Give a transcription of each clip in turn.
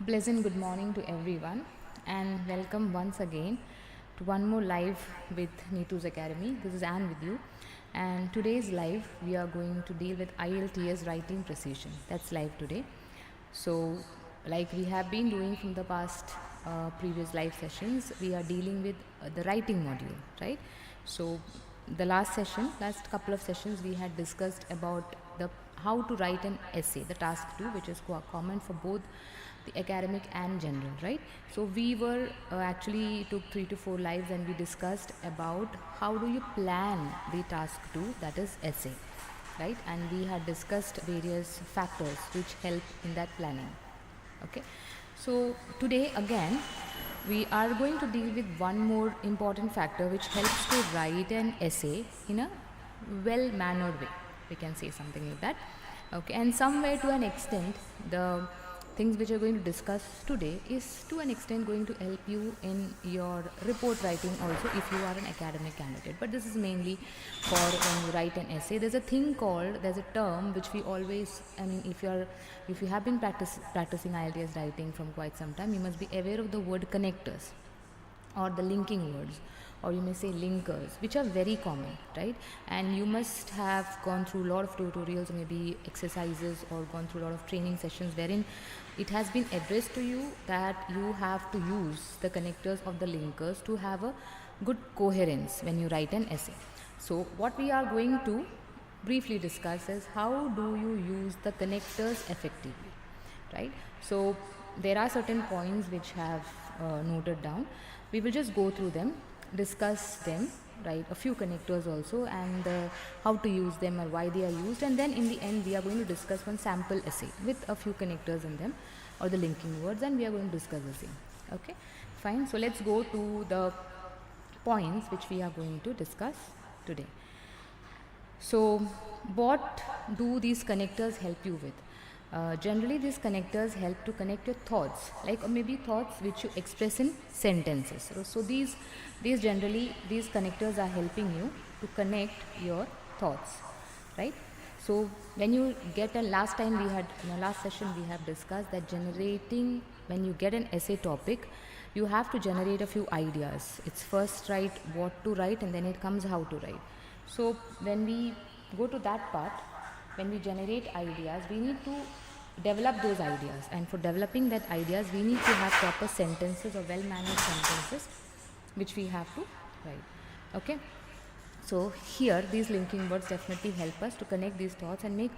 Pleasant good morning to everyone and welcome once again to one more live with Neetu's Academy. This is Anne with you, and today's live we are going to deal with IELTS writing precision. That's live today. So like we have been doing from the past previous live sessions, we are dealing with the writing module, right? So the last couple of sessions we had discussed about the how to write an essay, the task 2, which is common for both the academic and general, right? So we were actually took 3 to 4 lives and we discussed about how do you plan the task 2, that is essay, right? And we had discussed various factors which help in that planning. Okay, so today again we are going to deal with one more important factor which helps to write an essay in a well-mannered way, we can say something like that. Okay, and somewhere to an extent the things which we are going to discuss today is to an extent going to help you in your report writing also if you are an academic candidate. But this is mainly for when you write an essay. There's a term which we always, if you have been practicing IELTS writing from quite some time, you must be aware of the word connectors or the linking words, or you may say linkers, which are very common, right? And you must have gone through a lot of tutorials, maybe exercises, or gone through a lot of training sessions wherein it has been addressed to you that you have to use the connectors of the linkers to have a good coherence when you write an essay. So what we are going to briefly discuss is how do you use the connectors effectively, right? So there are certain points which have noted down. We will just go through them, discuss them, right? A few connectors also, and how to use them or why they are used, and then in the end we are going to discuss one sample essay with a few connectors in them or the linking words, and we are going to discuss the same. Okay, fine. So let's go to the points which we are going to discuss today. So what do these connectors help you with? Generally these connectors help to connect your thoughts, or maybe thoughts which you express in sentences. So these connectors are helping you to connect your thoughts, right? So when you get last session we have discussed that when you get an essay topic, you have to generate a few ideas. It's first write what to write and then it comes how to write. So when we go to that part, when we generate ideas, we need to develop those ideas, and for developing that ideas we need to have proper sentences or well-mannered sentences which we have to write. Okay, so here these linking words definitely help us to connect these thoughts and make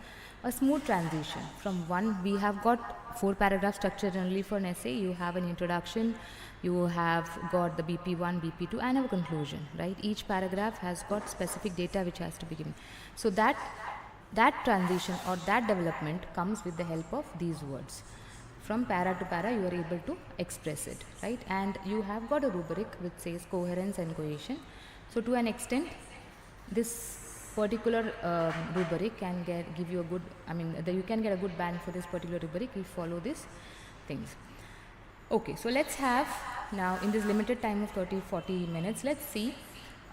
a smooth transition from one. We have got 4 paragraph structure generally for an essay. You have an introduction, you have got the BP1, BP2 and a conclusion, right? Each paragraph has got specific data which has to be given. So that transition or that development comes with the help of these words. From para to para you are able to express it, right? And you have got a rubric which says coherence and cohesion. So to an extent this particular rubric can give you a good, you can get a good band for this particular rubric if you follow these things. Okay, so let's have now in this limited time of 30-40 minutes, let's see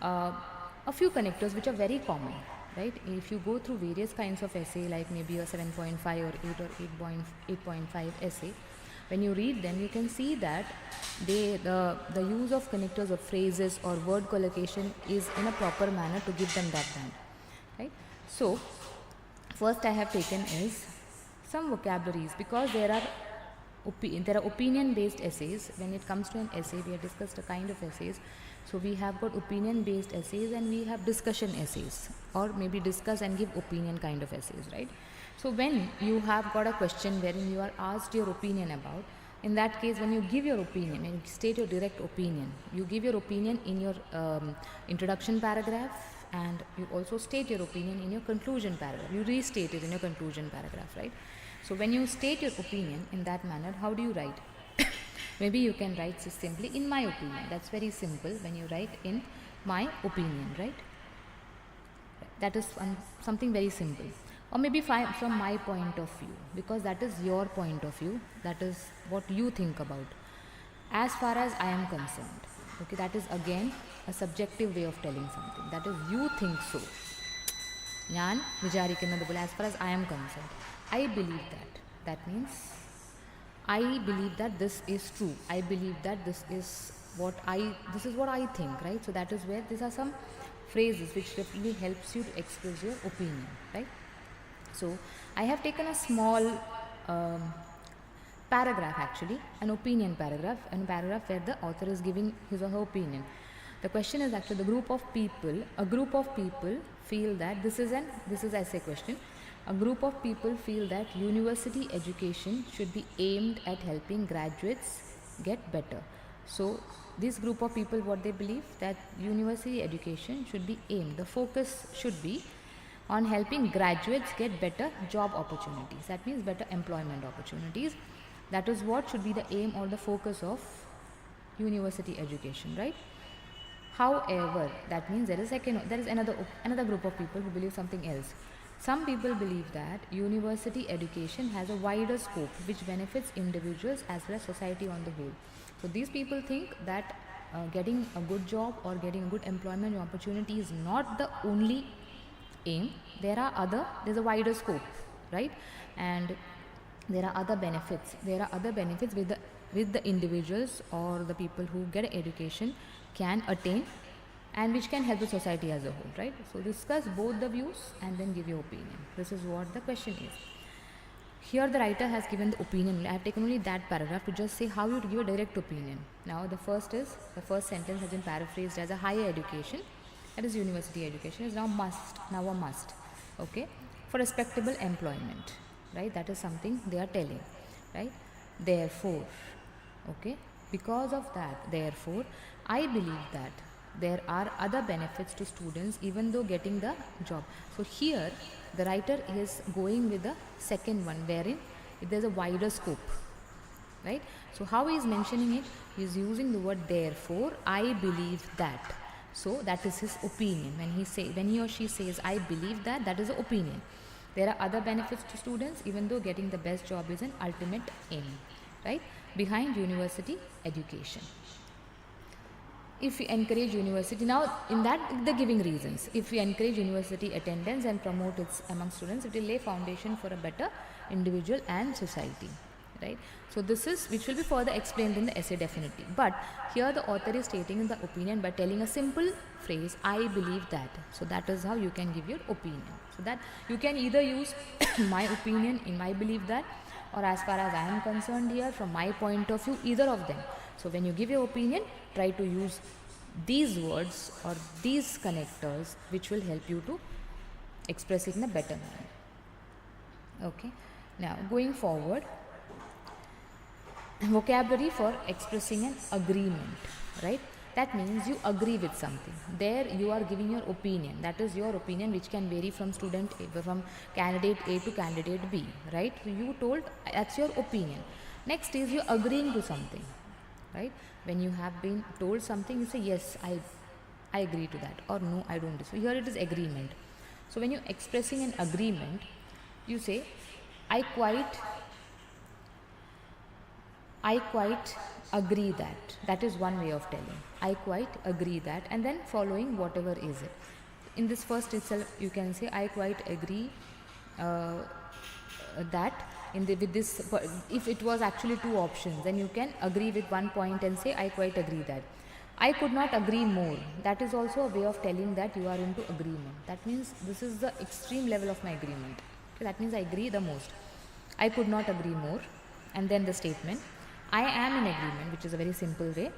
a few connectors which are very common, right? If you go through various kinds of essay, like maybe a 7.5 or 8 or 8.5 essay, when you read them you can see that the use of connectors or phrases or word collocation is in a proper manner to give them that band, right? So first I have taken is some vocabularies, because there are opinion based essays. When it comes to an essay, we have discussed a kind of essays. So we have got opinion based essays and we have discussion essays, or maybe discuss and give opinion kind of essays, right? So when you have got a question wherein you are asked your opinion about, in that case when you give your opinion and state your direct opinion, you give your opinion in your introduction paragraph, and you also state your opinion in your conclusion paragraph. You restate it in your conclusion paragraph, right? So when you state your opinion in that manner, how do you write? Maybe you can write simply in my opinion. That's very simple when you write in my opinion, right? That is something very simple. Or maybe from my point of view, because that is your point of view, that is what you think about. As far as I am concerned, okay, that is again a subjective way of telling something. That is you think so. As far as I am concerned, I believe that. That means I believe that this is true. I believe that this is what I think, right? So that is where these are some phrases which definitely helps you to express your opinion, right? So I have taken a small um, paragraph, actually an opinion paragraph, and a paragraph where the author is giving his or her opinion. The question is actually a group of people feel that this is essay question. A group of people feel that university education should be aimed at helping graduates get better. So this group of people, what they believe, that university education should be aimed, the focus should be on helping graduates get better job opportunities. That means better employment opportunities. That is what should be the aim or the focus of university education, right? However, that means there is another group of people who believe something else. Some people believe that university education has a wider scope which benefits individuals as well as society on the whole. So these people think that getting a good job or getting a good employment opportunity is not the only aim. There's a wider scope, right? And there are other benefits. There are other benefits with the individuals or the people who get education can attain, and which can help the society as a whole, right? So discuss both the views and then give your opinion. This is what the question is. Here the writer has given the opinion. I have taken only that paragraph to just say how you give a direct opinion. Now the first sentence has been paraphrased as a higher education, that is university education, is now a must, okay, for respectable employment, right? That is something they are telling, right? Therefore, okay, because of that, therefore, I believe that there are other benefits to students even though getting the job. So here the writer is going with the second one, wherein there's a wider scope, right? So how he is mentioning it, he is using the word therefore, I believe that. So that is his opinion. When he or she says I believe that, that is an opinion. There are other benefits to students even though getting the best job is an ultimate aim, right, behind university education. If we encourage university, now in that the giving reasons, if we encourage university attendance and promote it among students, it will lay foundation for a better individual and society, right? So this is which will be further explained in the essay definitely, but here the author is stating the opinion by telling a simple phrase, I believe that. So that is how you can give your opinion. So that you can either use my opinion in my belief that, or as far as I am concerned here, from my point of view, either of them. So when you give your opinion, try to use these words or these connectors which will help you to express it in a better manner. Okay. Now going forward, vocabulary for expressing an agreement, right? That means you agree with something. There you are giving your opinion. That is your opinion, which can vary from student A, from candidate A to candidate B, right? So you told that's your opinion. Next is you agreeing to something, right? When you have been told something, you say yes, I agree to that, or no, I don't. So here it is agreement. So when you're expressing an agreement, you say I quite agree that. That is one way of telling. I quite agree that, and then following whatever is it. In this first itself, you can say I quite agree that. With this, if it was actually two options, then you can agree with one point and say I quite agree that. I could not agree more. That is also a way of telling that you are into agreement. That means this is the extreme level of my agreement. Okay, that means I agree the most. I could not agree more. And then the statement, I am in agreement, which is a very simple way.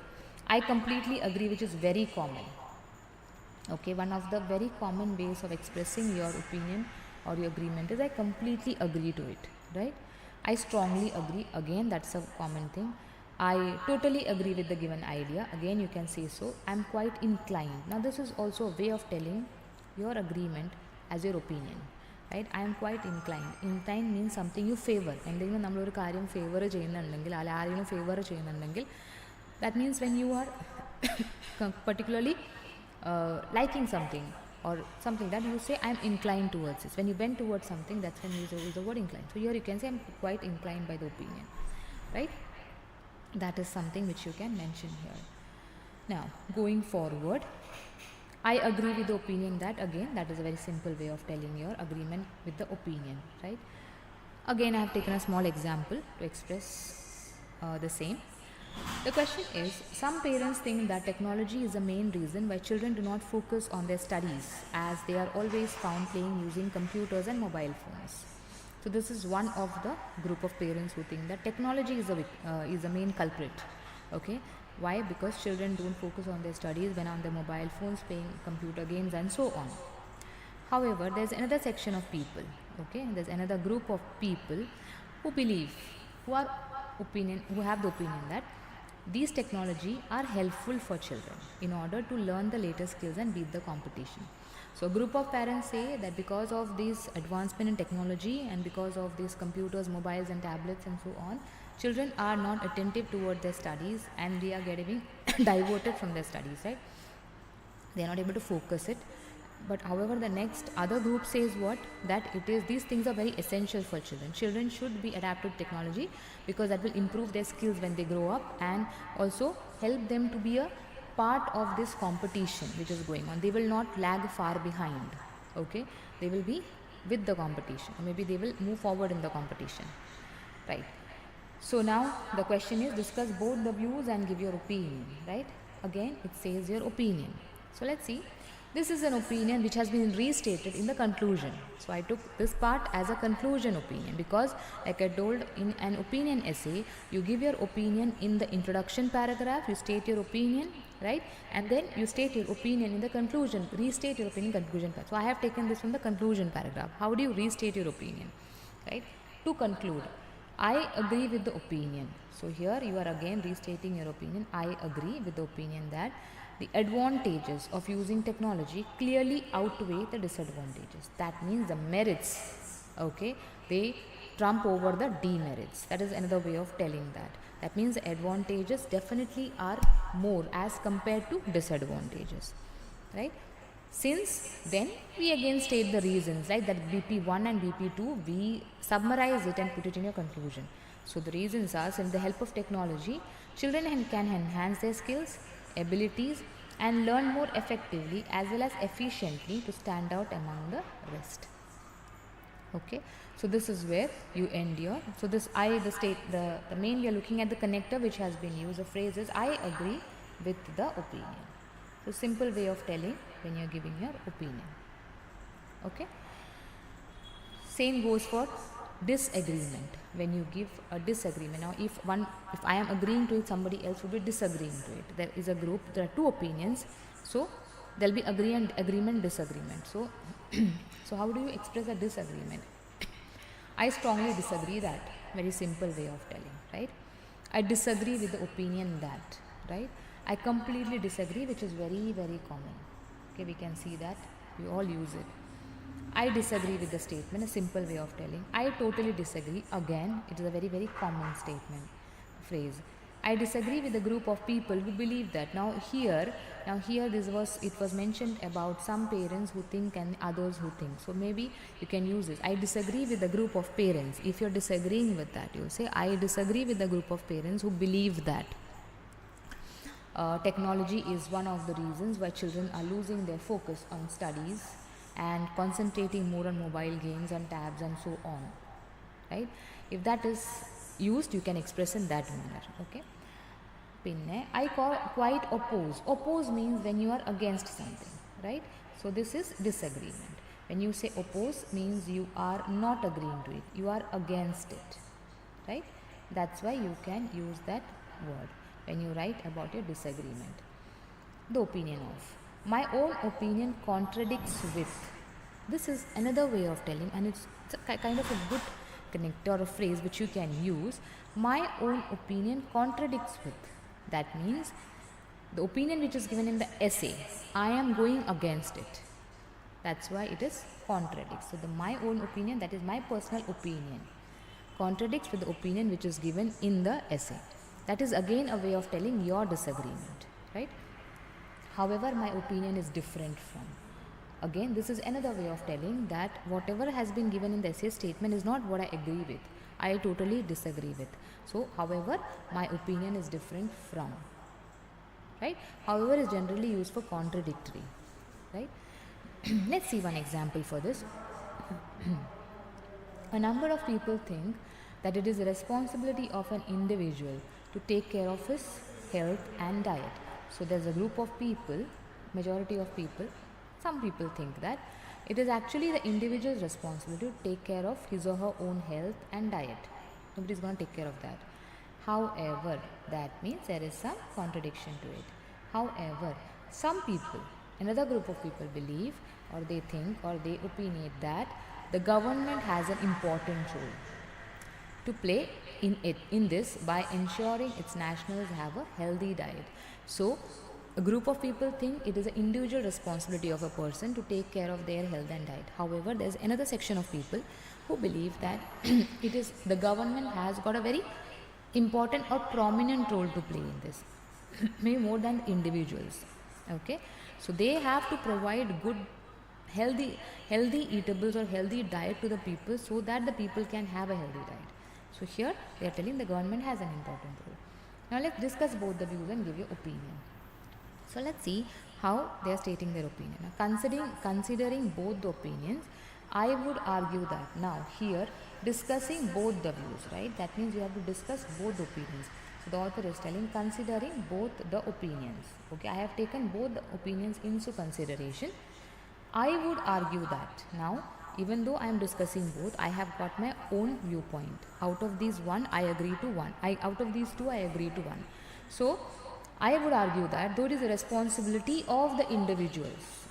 I completely agree, which is very common. Okay, one of the very common ways of expressing your opinion or your agreement is I completely agree to it, right? I strongly agree, again that's a common thing. I totally agree with the given idea, again you can say so. I am quite inclined. Now this is also a way of telling your agreement as your opinion, right? I am quite inclined. Inclined means something you favor. എന്തെങ്കിലും നമ്മളൊരു കാര്യം favour ചെയ്യുന്നുണ്ടെങ്കിൽ അല്ല ആരെങ്കിലും favour ചെയ്യുന്നുണ്ടെങ്കിൽ that means when you are particularly liking something or something that you say I am inclined towards this. When you bend towards something, that's when you use the word inclined. So here you can say I am quite inclined by the opinion, right? That is something which you can mention here. Now going forward, I agree with the opinion that, again that is a very simple way of telling your agreement with the opinion, right? Again I have taken a small example to express the same. The question is, some parents think that technology is the main reason why children do not focus on their studies, as they are always found playing using computers and mobile phones. So this is one of the group of parents who think that technology is the main culprit. Okay, why? Because children don't focus on their studies when on their mobile phones playing computer games and so on. However, there's another section of people, okay, there's another group of people who believe, who have the opinion that these technology are helpful for children in order to learn the latest skills and beat the competition. So a group of parents say that because of this advancement in technology and because of these computers, mobiles and tablets and so on, children are not attentive toward their studies and they are getting diverted from their studies, right? They are not able to focus it. But however, the next other group says what? That these things are very essential for children. Children should be adapted to technology because that will improve their skills when they grow up and also help them to be a part of this competition which is going on. They will not lag far behind. Okay, they will be with the competition, or maybe they will move forward in the competition, right? So now the question is, discuss both the views and give your opinion, right? Again, it says your opinion. So let's see. This is an opinion which has been restated in the conclusion. So I took this part as a conclusion opinion because, like I told, in an opinion essay, you give your opinion in the introduction paragraph, you state your opinion, right? And then you state your opinion in the conclusion, restate your opinion in conclusion paragraph. So I have taken this from the conclusion paragraph. How do you restate your opinion, right? To conclude, I agree with the opinion. So here you are again restating your opinion. I agree with the opinion that the advantages of using technology clearly outweigh the disadvantages. That means the merits, okay, they trump over the demerits. That is another way of telling that. That means the advantages definitely are more as compared to disadvantages, right? Since then, we again state the reasons, like that BP1 and BP2, we summarize it and put it in your conclusion. So the reasons are, with the help of technology, children can enhance their skills, abilities and learn more effectively as well as efficiently to stand out among the rest. Okay, so this is where you end your, so this the main we are looking at the connector which has been used. The phrase is I agree with the opinion. So simple way of telling when you are giving your opinion. Okay, same goes for disagreement. When you give a disagreement, now if I am agreeing to it, somebody else would be disagreeing to it. There is a group, there are two opinions, so there will be agreement, disagreement. So so how do you express a disagreement? I strongly disagree that. Very simple way of telling, right? I disagree with the opinion that, right? I completely disagree, which is very, very common. Okay, we can see that we all use it. I disagree with the statement, a simple way of telling. I totally disagree. Again, it is a very, very common statement, phrase. I disagree with a group of people who believe that. Now here it was mentioned about some parents who think and others who think. So maybe you can use this. I disagree with a group of parents. If you're disagreeing with that, you'll say, I disagree with a group of parents who believe that technology is one of the reasons why children are losing their focus on studies and concentrating more on mobile games and tabs and so on, right? If that is used, you can express in that manner. Okay, pinne I quite oppose. Oppose means when you are against something, right? So this is disagreement. When you say oppose, means you are not agreeing to it, you are against it, right? That's why you can use that word when you write about your disagreement. The opinion of. My own opinion contradicts with. This is another way of telling, and it's a kind of a good connector or phrase which you can use. My own opinion contradicts with. That means the opinion which is given in the essay, I am going against it. That's why it is contradicts. So my own opinion, that is my personal opinion, contradicts with the opinion which is given in the essay. That is again a way of telling your disagreement, right? However, my opinion is different from. Again, this is another way of telling that whatever has been given in the essay statement is not what I agree with. I totally disagree with. So, however, my opinion is different from. Right? However is generally used for contradictory. Right? Let's see one example for this. A number of people think that it is the responsibility of an individual to take care of his health and diet. So there's a group of people, majority of people, some people think that it is actually the individual's responsibility to take care of his or her own health and diet. Nobody is going to take care of that. However, that means there is some contradiction to it. However, some people, another group of people believe, or they think, or they opinionate that the government has an important role to play in this by ensuring its nationals have a healthy diet. So a group of people think it is an individual responsibility of a person to take care of their health and diet. However, there's another section of people who believe that it is the government has got a very important or prominent role to play in this, maybe more than individuals. Okay, so they have to provide good healthy eatables or healthy diet to the people so that the people can have a healthy diet. So here they are telling the government has an important role. Now let's discuss both the views and give you opinion. So let's see how they are stating their opinion. Now, considering both the opinions, I would argue that now here discussing both the views, right? That means you have to discuss both opinions. So the author is telling considering both the opinions. Okay, I have taken both the opinions into consideration. I would argue that now, even though I am discussing both, I have got my own viewpoint. Out of these one, I agree to one. Out of these two, I agree to one. So I would argue that though it is a responsibility of the individuals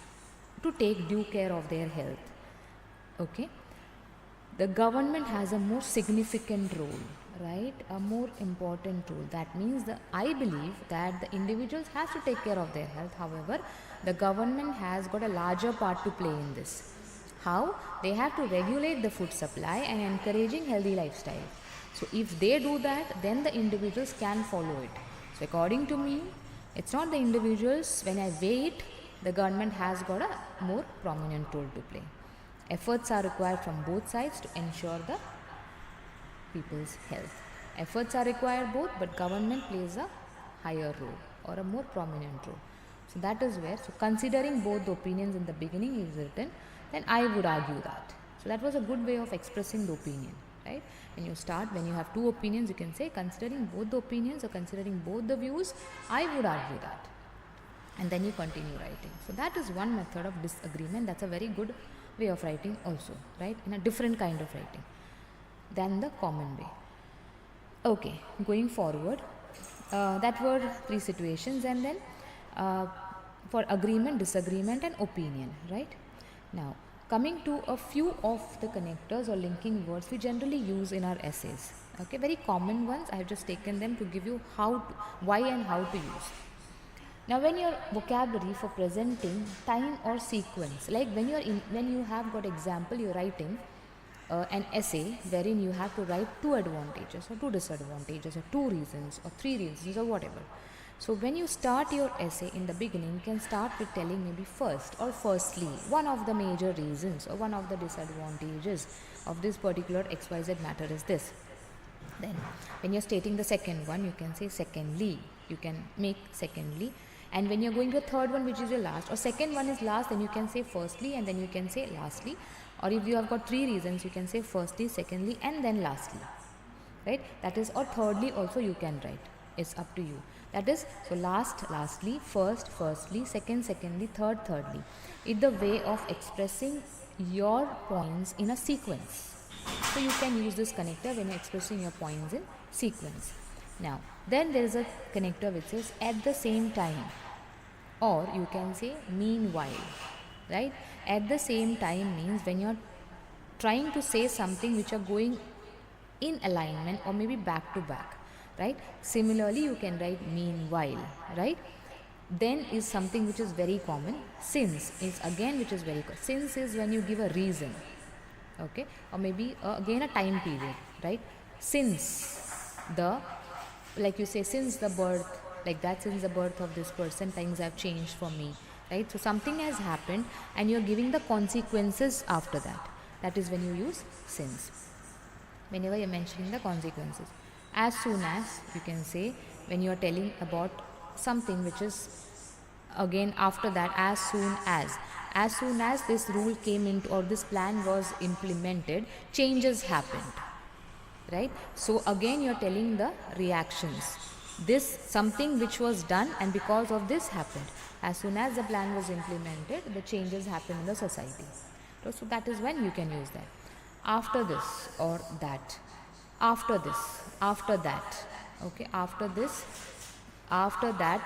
to take due care of their health, okay, the government has a more significant role, right? A more important role. That means I believe that the individuals has to take care of their health. However, the government has got a larger part to play in this. How? They have to regulate the food supply and encouraging healthy lifestyle. So if they do that, then the individuals can follow it. So according to me, it's not the individuals. When I weigh it, the government has got a more prominent role to play. Efforts are required from both sides to ensure the people's health. Efforts are required both, but government plays a higher role or a more prominent role. So that is where, so considering both the opinions in the beginning is written, then I would argue that. So that was a good way of expressing the opinion, right? When you have two opinions, you can say considering both the opinions or considering both the views, I would argue that. And then you continue writing. So that is one method of disagreement. That's a very good way of writing also, right? In a different kind of writing than the common way. Okay, going forward, that were three situations, and then for agreement, disagreement and opinion, right? Now, coming to a few of the connectors or linking words we generally use in our essays. Okay, very common ones. I have just taken them to give you why and how to use. Now, when your vocabulary for presenting time or sequence, like when you have got example, you're writing an essay wherein you have to write two advantages or two disadvantages or two reasons or three reasons or whatever. So when you start your essay in the beginning, you can start with telling maybe first or firstly, one of the major reasons or one of the disadvantages of this particular XYZ matter is this. Then when you're stating the second one, you can say secondly, you can make secondly. And when you're going to the third one, which is your last, or second one is last, then you can say firstly and then you can say lastly. Or if you have got three reasons, you can say firstly, secondly and then lastly, right? That is, or thirdly also you can write. It's up to you. That is, so last, lastly, first, firstly, second, secondly, third, thirdly. It's the way of expressing your points in a sequence. So you can use this connector when you're expressing your points in sequence. Now, then there is a connector which says at the same time, or you can say meanwhile, right? At the same time means when you're trying to say something which are going in alignment or maybe back to back, right? Similarly, you can write meanwhile, right? Then is something which is very common. Since is again which is very common. Since is when you give a reason, okay? Or maybe again a time period, right? Since the, like you say, since the birth, like that, since the birth of this person, things have changed for me, right? So something has happened and you're giving the consequences after that. That is when you use since. Whenever you're mentioning the consequences. As soon as, you can say when you're telling about something which is again after that, as soon as this rule came into or this plan was implemented, changes happened, right? So again you're telling the reactions. This something which was done and because of this happened. As soon as the plan was implemented, the changes happen in the society. So that is when you can use that. After this or that. After this, after that. Okay, after this, after that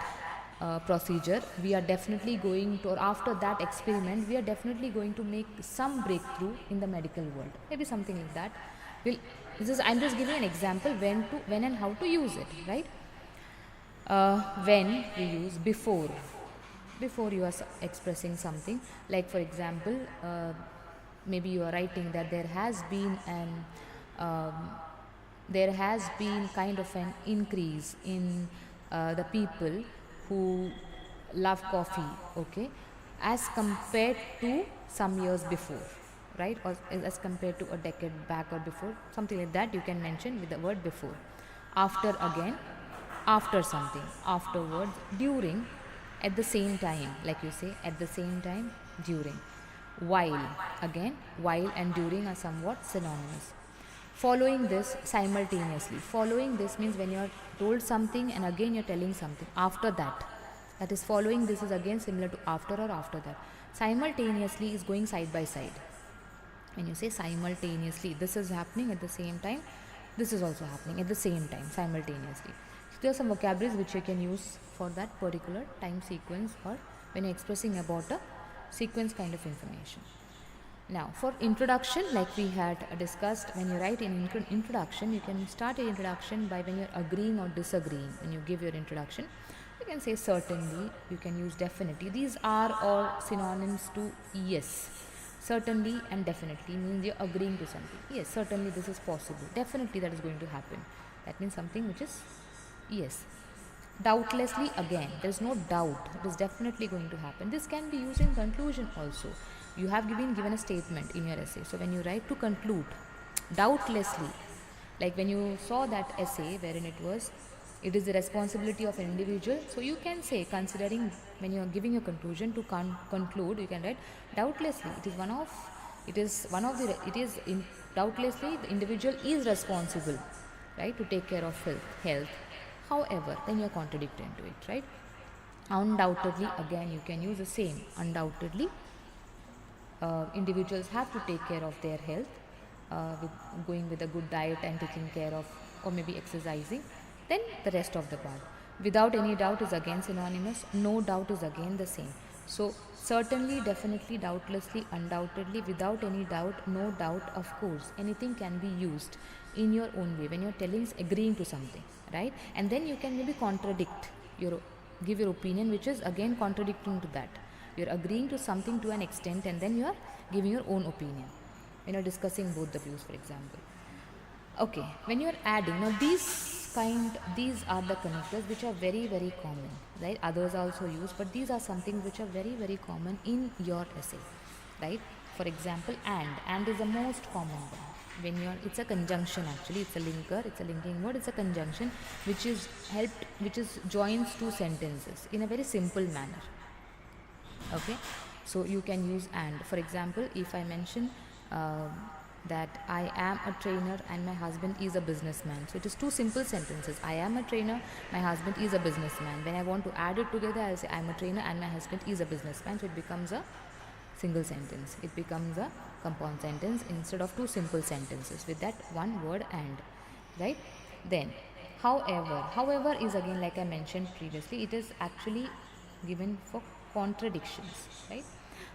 procedure, we are definitely going to, or after that experiment, we are definitely going to make some breakthrough in the medical world. Maybe something like that. I'm just giving an example when and how to use it, right? When we use before you are expressing something, like for example, maybe you are writing that there has been kind of an increase in the people who love coffee, okay, as compared to some years before, right? Or as compared to a decade back or before, something like that you can mention with the word before. After, again, after something, afterwards, during, at the same time, like you say, at the same time, during. While, again, while and during are somewhat synonymous. Following this, simultaneously. Following this means when you are told something and again you are telling something. After that. That is, following this is again similar to after or after that. Simultaneously is going side by side. When you say simultaneously, this is happening at the same time, this is also happening at the same time, simultaneously. So there are some vocabularies which you can use for that particular time sequence or when you are expressing about a sequence kind of information. Now, for introduction, like we had discussed, when you write an introduction, you can start your introduction by when you're agreeing or disagreeing. When you give your introduction, you can say certainly, you can use definitely. These are all synonyms to yes. Certainly and definitely means you're agreeing to something. Yes, certainly this is possible. Definitely that is going to happen. That means something which is yes. Doubtlessly, again, there is no doubt. It is definitely going to happen. This can be used in conclusion also. You have been given a statement in your essay. So when you write to conclude, doubtlessly, like when you saw that essay wherein it is the responsibility of an individual. So you can say, considering when you are giving your conclusion to conclude, you can write doubtlessly. Doubtlessly the individual is responsible, right, to take care of health. However, then you are contradicting to it, right? Undoubtedly, again you can use the same. Undoubtedly, individuals have to take care of their health, going with a good diet and taking care of, or maybe exercising. Then the rest of the part. Without any doubt is again synonymous. No doubt is again the same. So certainly, definitely, doubtlessly, undoubtedly, without any doubt, no doubt, of course, anything can be used in your own way when you're agreeing to something, right? And then you can maybe give your opinion, which is again contradicting to that. You're agreeing to something to an extent and then you're giving your own opinion when you're discussing both the views, for example. Okay, when you're adding, now these are the connectors which are very, very common, right? Others are also used, but these are something which are very, very common in your essay, right? For example, and is the most common one. It's a conjunction actually, it's a linker, it's a linking word, it's a conjunction which joins two sentences in a very simple manner. Okay, so you can use and. For example, if I mention that I am a trainer and my husband is a businessman. So it is two simple sentences. I am a trainer, my husband is a businessman. When I want to add it together, I'll say I am a trainer and my husband is a businessman. So it becomes a single sentence. It becomes a compound sentence instead of two simple sentences with that one word and, right? Then, however is again, like I mentioned previously, it is actually given for contradictions, right?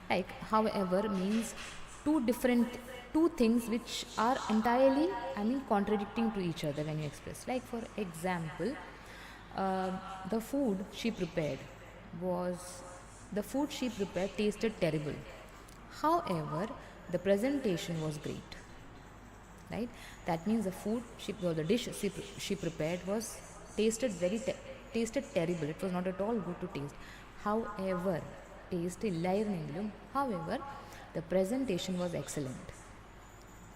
Like, however means two things which are entirely, contradicting to each other when you express. Like, for example, the food she prepared tasted terrible. However, the presentation was great, right? That means the dish she prepared tasted terrible. It was not at all good to taste. However, the presentation was excellent.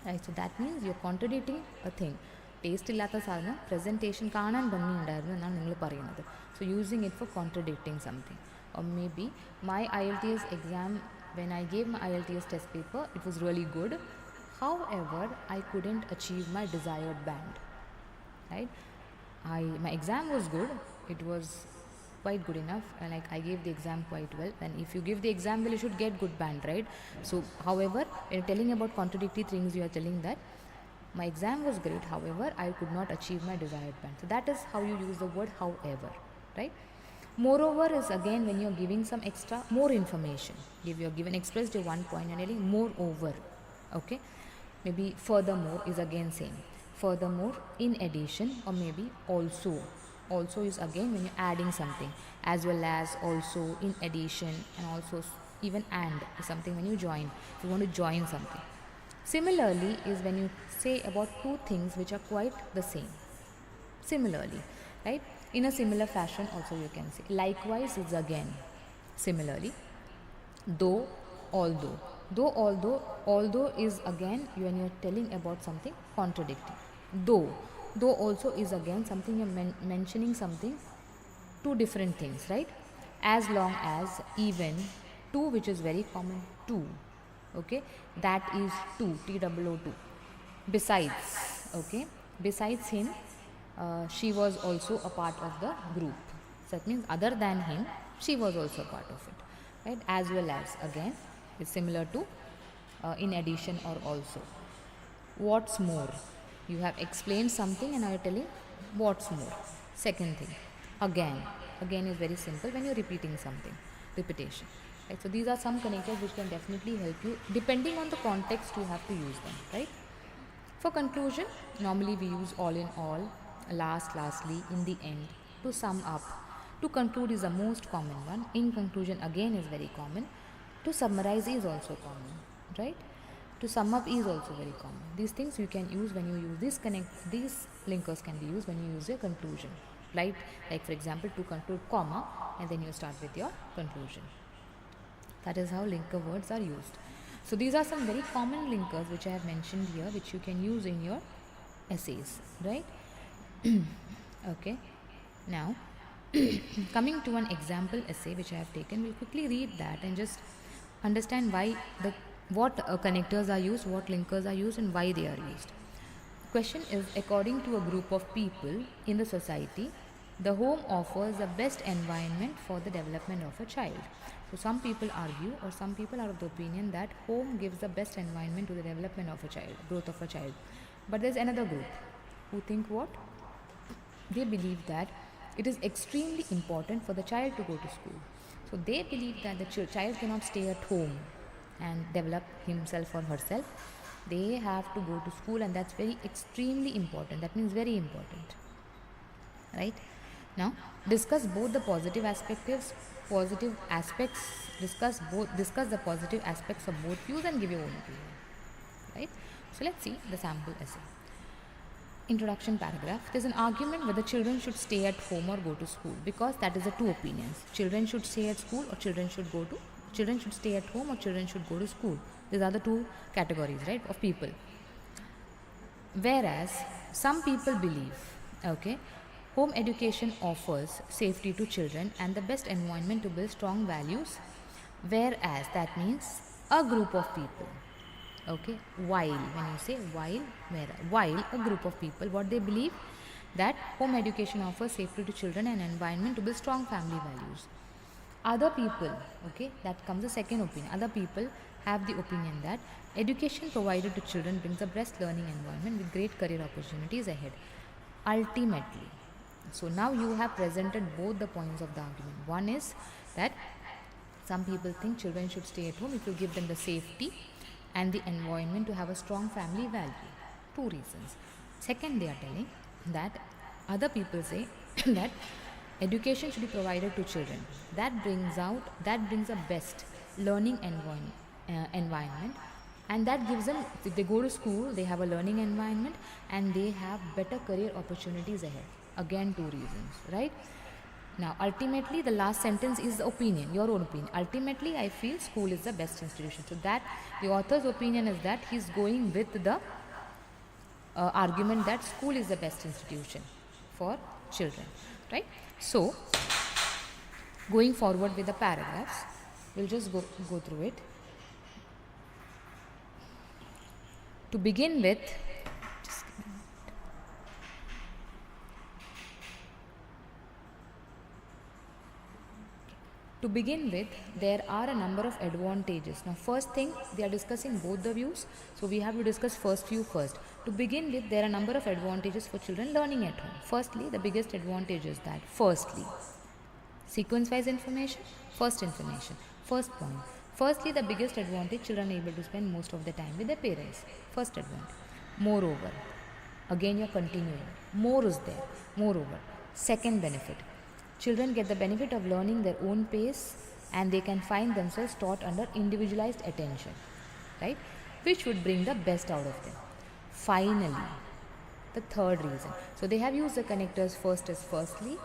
Right, so that means you're contradicting a thing. Taste illata sadhanam, presentation kaanan bhangi undarunnu ennaanu ningal parayunnathu. So using it for contradicting something. Or maybe my IELTS exam, when I gave my IELTS test paper, it was really good. However, I couldn't achieve my desired band. Right? My exam was good. It was quite good enough, and like I gave the exam quite well. And if you give the exam well, you should get good band, right? So, however, when you're telling about contradictory things, you are telling that my exam was great. However, I could not achieve my desired band. So that is how you use the word however, right? Moreover is again when you're giving some extra more information. If you're given expressed one point and telling moreover, okay? Maybe furthermore is again same. Furthermore, in addition, or maybe also. Also is again when you're adding something, as well as, also, in addition, and also. Even and is something when you join, if you want to join something. Similarly is when you say about two things which are quite the same. Similarly, right? In a similar fashion also you can say. Likewise is again similarly. Though, although. Though, although is again when you're telling about something contradicting. Though also is again something you're mentioning something, two different things, right? As long as, even, to, which is very common, to, okay, that is to, TOO2. Besides, okay, besides him, she was also a part of the group. So that means other than him, she was also a part of it, right? As well as again is similar to in addition or also. What's more, you have explained something and now you're telling what's more. Second thing, again is very simple when you're repeating something, repetition, right? So these are some connectors which can definitely help you. Depending on the context, you have to use them, right? For conclusion, normally we use all in all, lastly, in the end, to sum up. To conclude is the most common one. In conclusion again is very common. To summarize is also common, right? To sum up is also very common. These things you can use when you use these linkers can be used when you use your conclusion, right? Like for example, to conclude, comma, and then you start with your conclusion. That is how linker words are used. So these are some very common linkers which I have mentioned here, which you can use in your essays, right? Okay. Now, coming to an example essay which I have taken, we'll quickly read that and just understand what connectors are used, what linkers are used, and why they are used. The question is, according to a group of people in the society, the home offers the best environment for the development of a child. So some people argue, or some people are of the opinion that home gives the best environment to the development of a child, growth of a child. But there's another group who think what? They believe that it is extremely important for the child to go to school. So they believe that the child cannot stay at home and develop himself or herself. They have to go to school, and that's very extremely important. That means very important, right? Now, discuss both the positive aspects. Discuss the positive aspects of both views and give your own opinion, right? So let's see the sample essay. Introduction paragraph. There's an argument whether children should stay at home or go to school, because that is the two opinions. Children should stay at school, or children should stay at home, or children should go to school. These are the two categories, right, of people. Whereas some people believe, okay, home education offers safety to children and the best environment to build strong values. Whereas that means a group of people, okay, while a group of people, what they believe, that home education offers safety to children and environment to build strong family values. Other people, okay, that comes the second opinion. Other people have the opinion that education provided to children brings the best learning environment with great career opportunities ahead. Ultimately, so now you have presented both the points of the argument. One is that some people think children should stay at home if you give them the safety and the environment to have a strong family value. Two reasons. Second, they are telling that other people say that education should be provided to children. That brings a best learning environment, and that gives them, if they go to school, they have a learning environment and they have better career opportunities ahead. Again, two reasons, right? Now, ultimately, the last sentence is the opinion, your own opinion. Ultimately, I feel school is the best institution. So that the author's opinion is that he's going with the argument that school is the best institution for children, right? So, going forward with the paragraphs, we'll just go through it. To begin with, there are a number of advantages. Now, first thing, they are discussing both the views, so we have to discuss first view first. To begin with, there are a number of advantages for children learning at home. Firstly, the biggest advantage is that, firstly, sequence-wise information, first point. Firstly, the biggest advantage, children are able to spend most of the time with their parents. First advantage. Moreover, again you're continuing. More is there. Moreover, second benefit. Children get the benefit of learning their own pace and they can find themselves taught under individualized attention, right? Which would bring the best out of them. Finally, the third reason. So they have used the connectors first as firstly,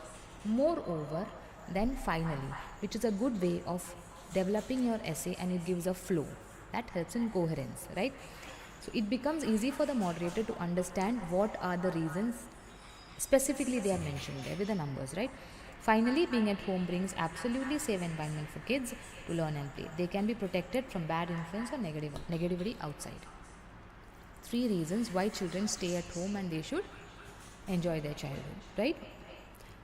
moreover, then finally, which is a good way of developing your essay, and it gives a flow that helps in coherence, right? So it becomes easy for the moderator to understand what are the reasons specifically they are mentioned there with the numbers, right? Finally, being at home brings absolutely safe environment for kids to learn and play. They can be protected from bad influence or negativity outside. 3 reasons why children stay at home and they should enjoy their childhood, right?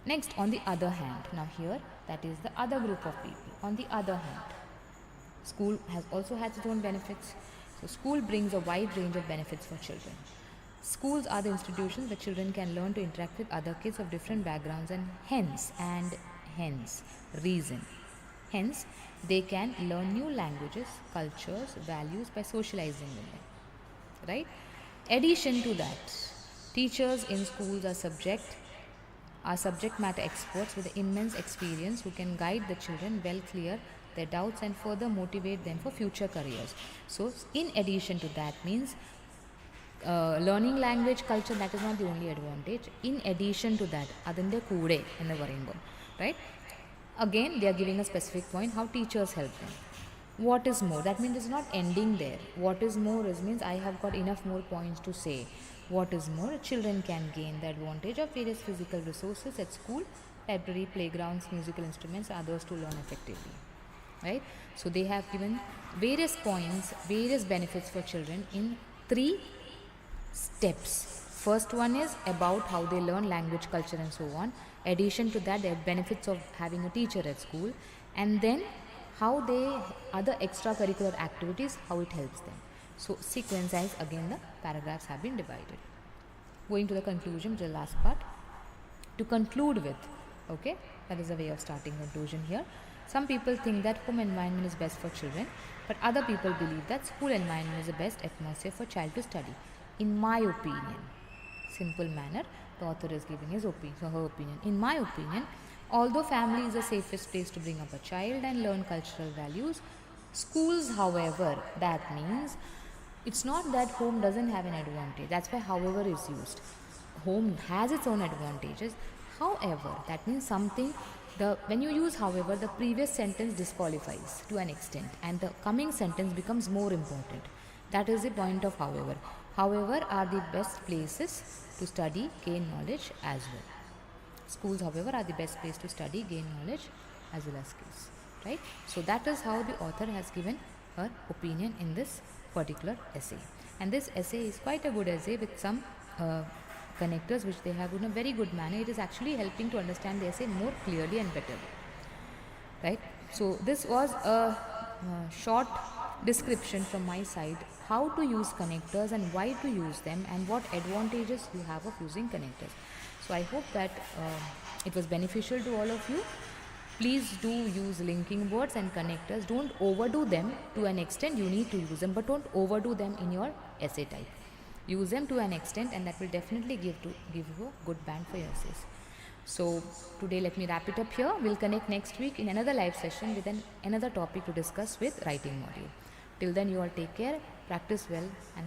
Next, on the other hand, now here, that is the other group of people. On the other hand, school has also its own benefits. So school brings a wide range of benefits for children. Schools are the institutions where children can learn to interact with other kids of different backgrounds, and hence they can learn new languages, cultures, values by socializing with them, right? Addition to that, teachers in schools are subject matter experts with immense experience who can guide the children well, clear their doubts and further motivate them for future careers. So in addition to that means learning language, culture, that is not the only advantage. In addition to that, adinte kude ennu parayumbo, right? Again, they are giving a specific point how teachers help them. What is more? That means it's not ending there. What is more is means I have got enough more points to say. What is more? Children can gain the advantage of various physical resources at school, library, playgrounds, musical instruments, others to learn effectively, right? So they have given various points, various benefits for children in 3 steps. First one is about how they learn language, culture and so on. Addition to that, there are benefits of having a teacher at school, and then how they other extracurricular activities, how it helps them. So sequence wise, again the paragraphs have been divided. Going to the conclusion, the last part. To conclude with, okay, that is a way of starting conclusion here. Some people think that home environment is best for children, but other people believe that school environment is the best atmosphere for child to study. In my opinion, simple manner, the author is giving his opinion, so her opinion. In my opinion, although family is the safest place to bring up a child and learn cultural values, schools, however, that means it's not that home doesn't have an advantage. That's why however is used. Home has its own advantages. However, that means something, when you use however, the previous sentence disqualifies to an extent and the coming sentence becomes more important. That is the point of however. However are the best places to study, gain knowledge as well. Schools, however, are the best place to study, gain knowledge as well as skills, right? So that is how the author has given her opinion in this particular essay. And this essay is quite a good essay with some connectors which they have in a very good manner. It is actually helping to understand the essay more clearly and better, right? So this was a short description from my side, how to use connectors and why to use them and what advantages you have of using connectors. So I hope that it was beneficial to all of you. Please do use linking words and connectors. Don't overdo them. To an extent you need to use them, but don't overdo them in your essay type. Use them to an extent and that will definitely give you a good band for your essays. So today let me wrap it up here. We'll connect next week in another live session with another topic to discuss with writing module. Till then, you all take care, practice well, and have